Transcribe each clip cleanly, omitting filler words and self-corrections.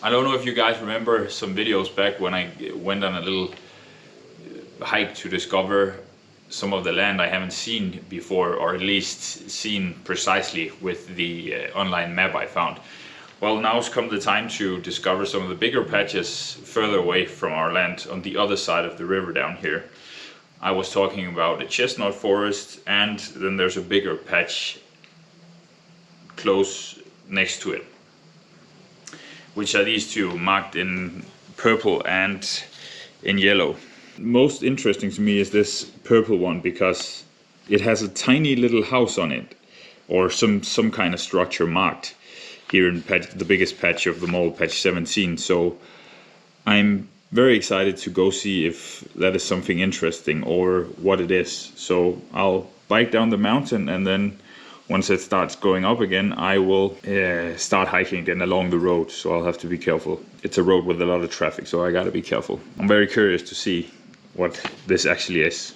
I don't know if you guys remember some videos back when I went on a little hike to discover some of the land I haven't seen before, or at least seen precisely with the online map I found. Well, now's come the time to discover some of the bigger patches further away from our land on the other side of the river down here. I was talking about a chestnut forest, and then there's a bigger patch close next to it, which are these two marked in purple and in yellow. Most interesting to me is this purple one because it has a tiny little house on it, or some kind of structure marked here in the biggest patch of them all, patch 17. So I'm very excited to go see if that is something interesting or what it is. So I'll bike down the mountain, and then once it starts going up again, I will start hiking again along the road, so I'll have to be careful. It's a road with a lot of traffic, so I gotta be careful. I'm very curious to see what this actually is.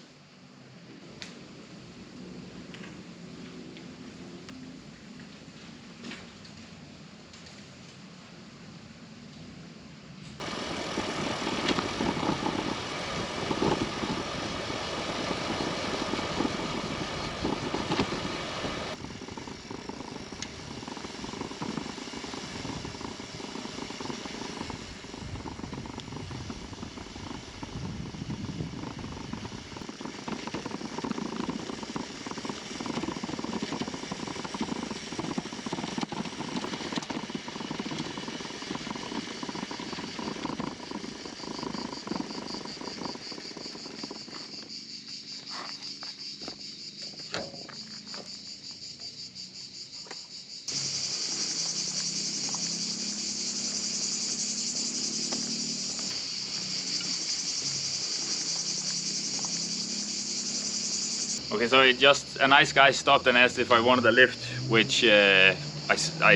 Okay, so just a nice guy stopped and asked if I wanted a lift, which I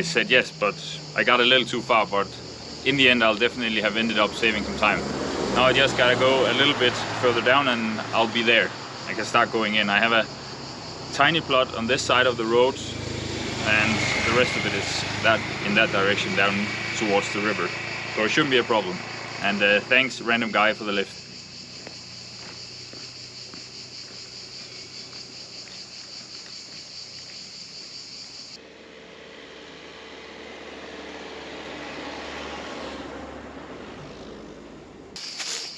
said yes, but I got a little too far, but in the end I'll definitely have ended up saving some time. Now I just gotta go a little bit further down and I'll be there. I can start going in. I have a tiny plot on this side of the road, and the rest of it is in that direction down towards the river. So it shouldn't be a problem. And thanks random guy for the lift.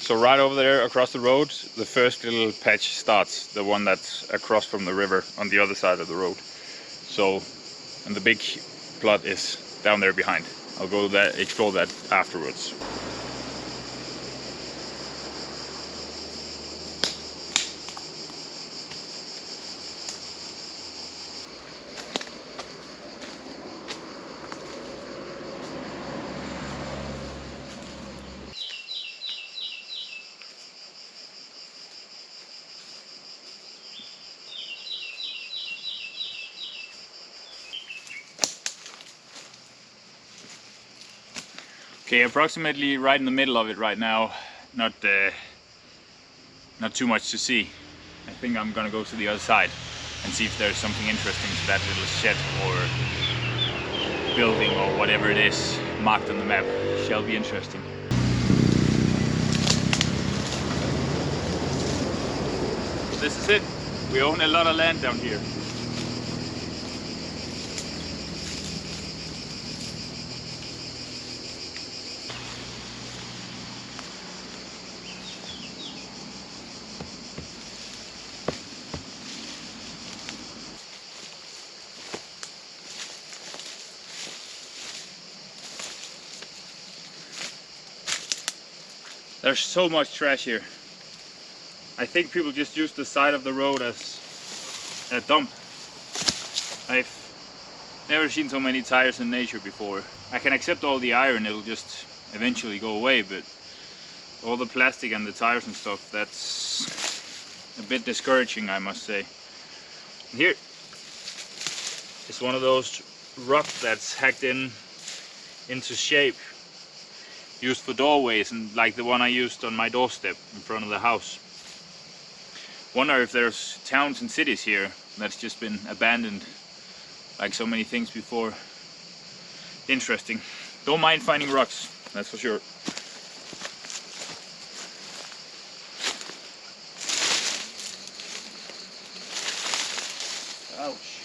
So right over there across the road, the first little patch starts, the one that's across from the river on the other side of the road. So, and the big plot is down there behind. I'll go there, explore that afterwards. Okay, approximately right in the middle of it right now. Not too much to see. I think I'm gonna go to the other side and see if there's something interesting to that little shed or building or whatever it is marked on the map. Shall be interesting. This is it. We own a lot of land down here. There's so much trash here. I think people just use the side of the road as a dump. I've never seen so many tires in nature before. I can accept all the iron, it'll just eventually go away, but all the plastic and the tires and stuff, that's a bit discouraging, I must say. Here is one of those rocks that's hacked into shape, used for doorways, and like the one I used on my doorstep in front of the house. Wonder if there's towns and cities here that's just been abandoned like so many things before. Interesting. Don't mind finding rocks, that's for sure. Ouch.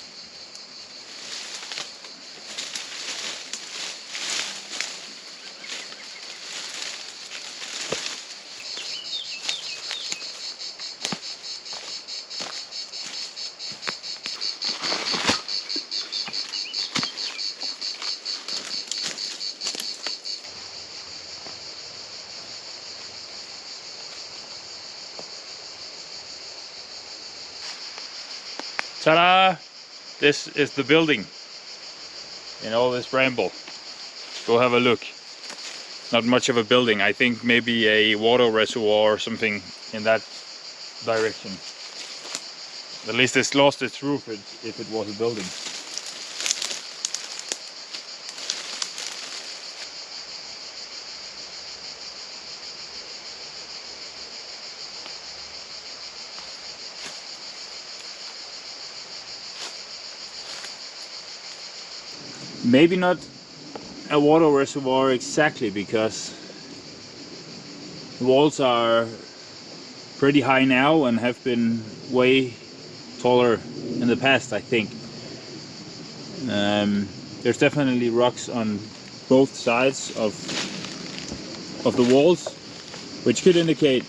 Ta-da! This is the building in all this bramble. Go have a look. Not much of a building. I think maybe a water reservoir or something in that direction. At least it's lost its roof if it was a building. Maybe not a water reservoir exactly, because the walls are pretty high now and have been way taller in the past, I think. There's definitely rocks on both sides of the walls, which could indicate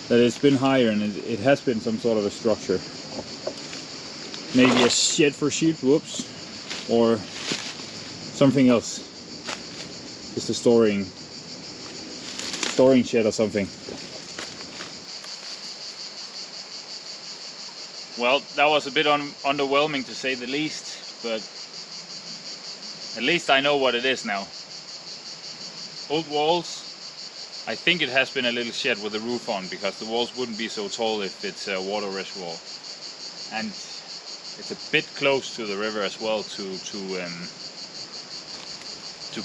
that it's been higher and it has been some sort of a structure. Maybe a shed for sheep, whoops. Or something else, just a storing shed or something. Well, that was a bit underwhelming to say the least, but at least I know what it is now. Old walls. I think it has been a little shed with a roof on, because the walls wouldn't be so tall if it's a water reservoir. And it's a bit close to the river as well to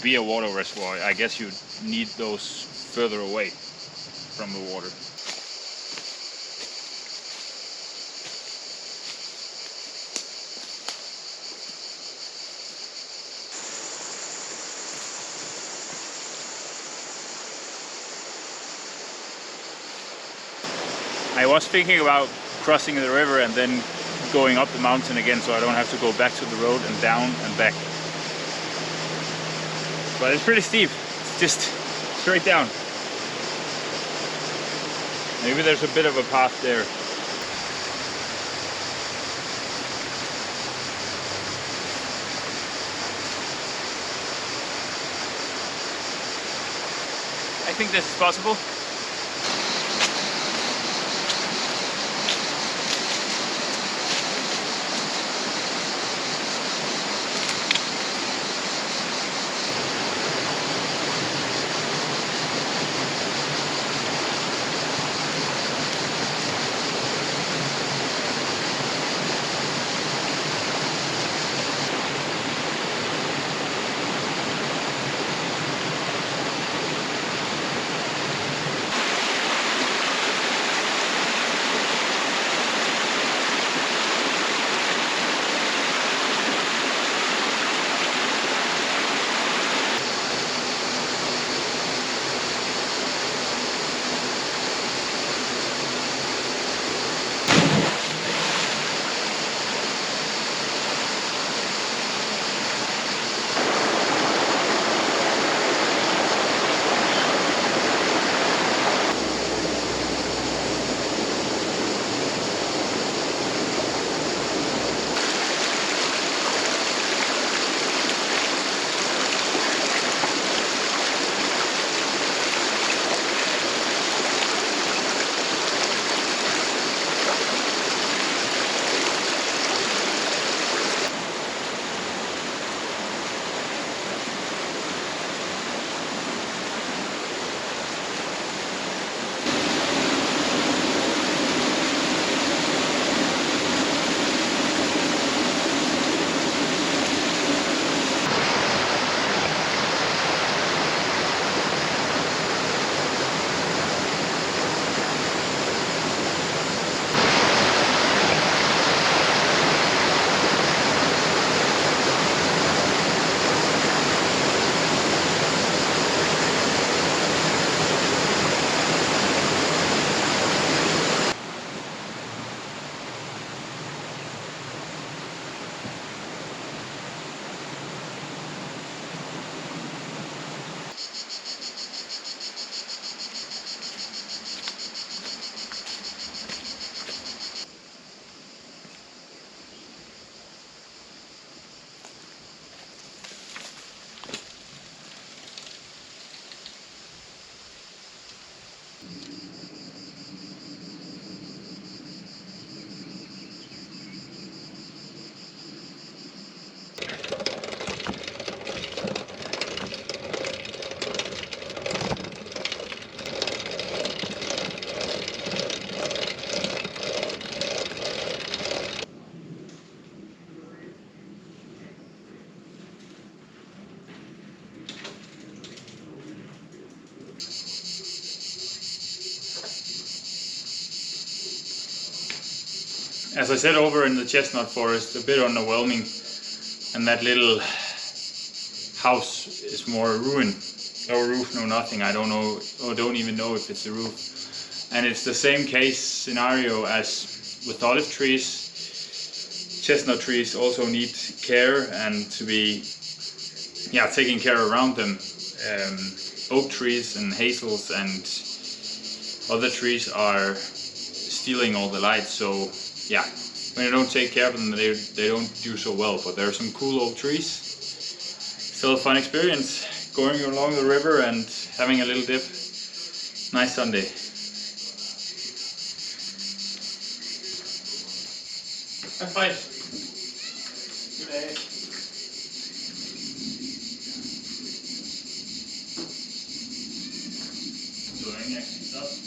be a water reservoir. I guess you need those further away from the water. I was thinking about crossing the river and then going up the mountain again, so I don't have to go back to the road and down and back. But it's pretty steep, it's just straight down. Maybe there's a bit of a path there. I think this is possible. As I said, over in the chestnut forest, a bit underwhelming, and that little house is more a ruin. No roof, no nothing. I don't know, or don't even know if it's a roof. And it's the same case scenario as with olive trees. Chestnut trees also need care and to be taken care around them. Oak trees and hazels and other trees are stealing all the light, so yeah, when you don't take care of them, they don't do so well. But there are some cool old trees. Still a fun experience going along the river and having a little dip. Nice Sunday. High five. Good day. Doing extra stuff.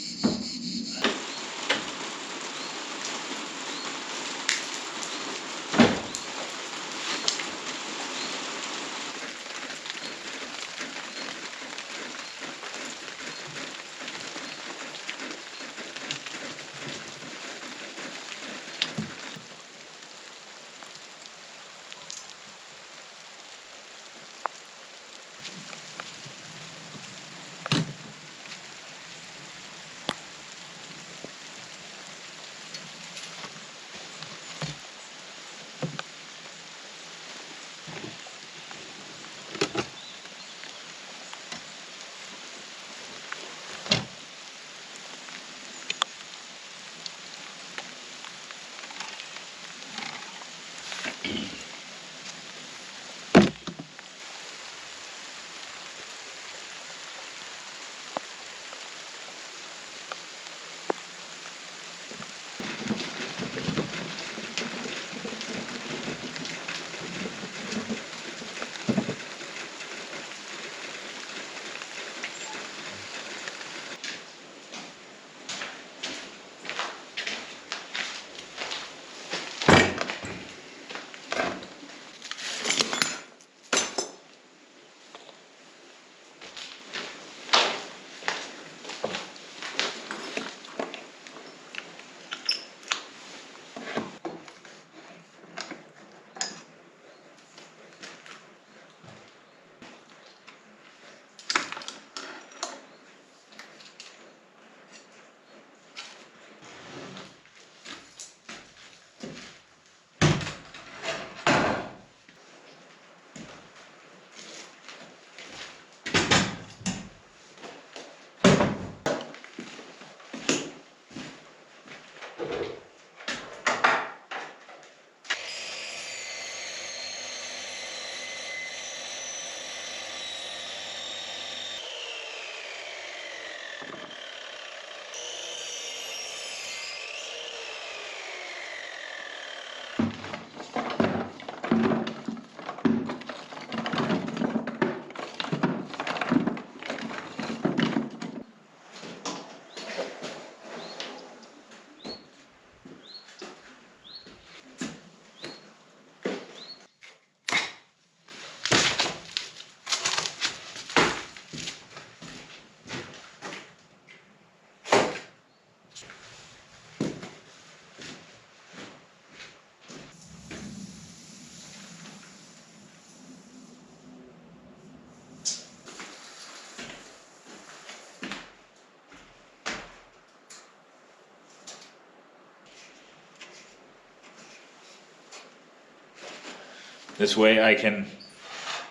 This way I can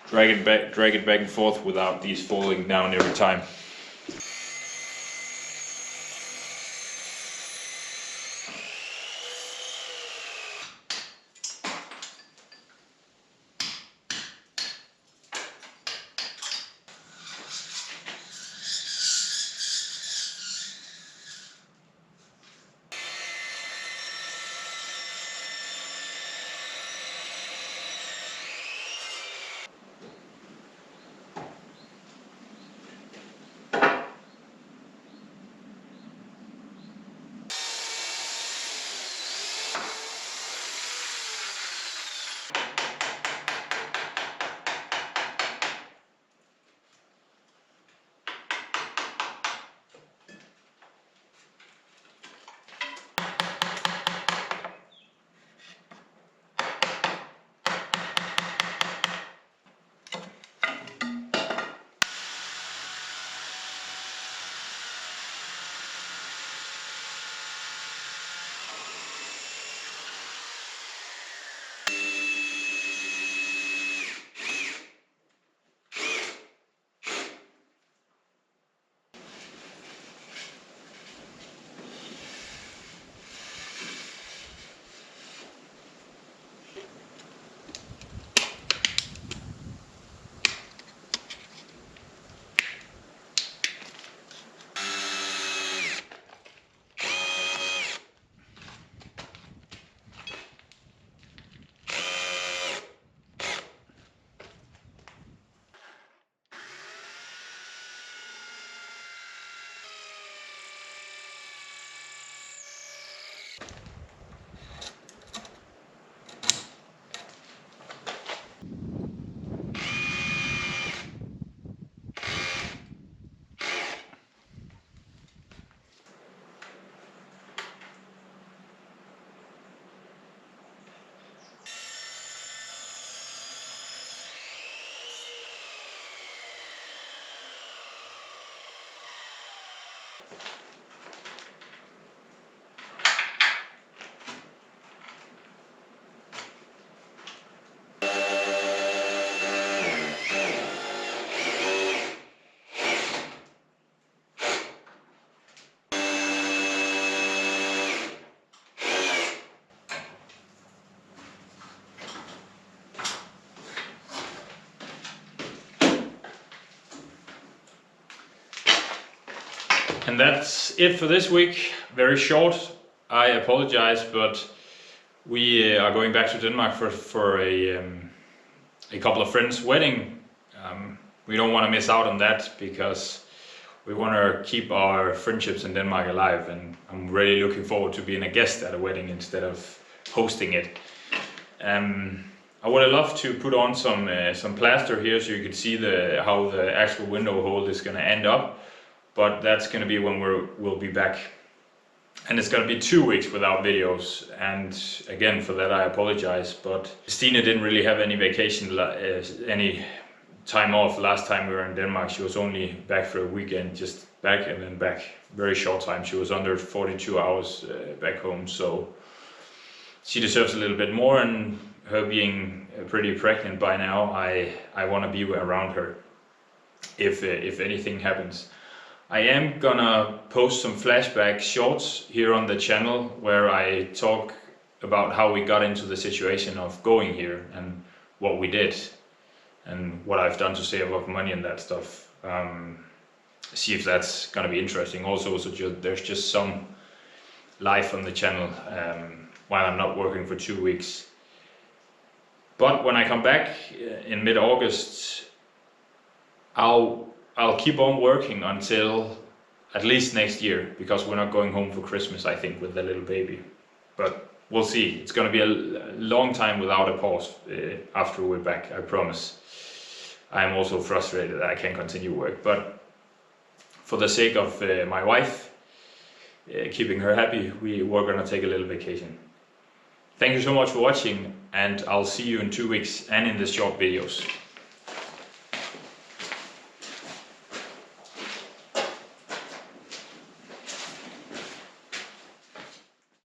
drag it back and forth without these falling down every time. And that's it for this week. Very short. I apologize, but we are going back to Denmark for a couple of friends' wedding. We don't want to miss out on that because we want to keep our friendships in Denmark alive, and I'm really looking forward to being a guest at a wedding instead of hosting it. I would have loved to put on some plaster here so you could see how the actual window hole is going to end up, but that's going to be when we'll be back. And it's going to be 2 weeks without videos, and again for that I apologize, but Stine didn't really have any vacation, any time off last time we were in Denmark. She was only back for a weekend, just back and then back, very short time. She was under 42 hours back home, so she deserves a little bit more, and her being pretty pregnant by now, I want to be around her if anything happens. I am gonna post some flashback shorts here on the channel where I talk about how we got into the situation of going here and what we did and what I've done to save up money and that stuff. See if that's gonna be interesting. Also, there's just some life on the channel while I'm not working for 2 weeks. But when I come back in mid-August, I'll keep on working until at least next year, because we're not going home for Christmas, I think, with the little baby. But we'll see. It's going to be a long time without a pause after we're back, I promise. I'm also frustrated that I can't continue work, but for the sake of my wife, keeping her happy, we're going to take a little vacation. Thank you so much for watching, and I'll see you in 2 weeks and in the short videos.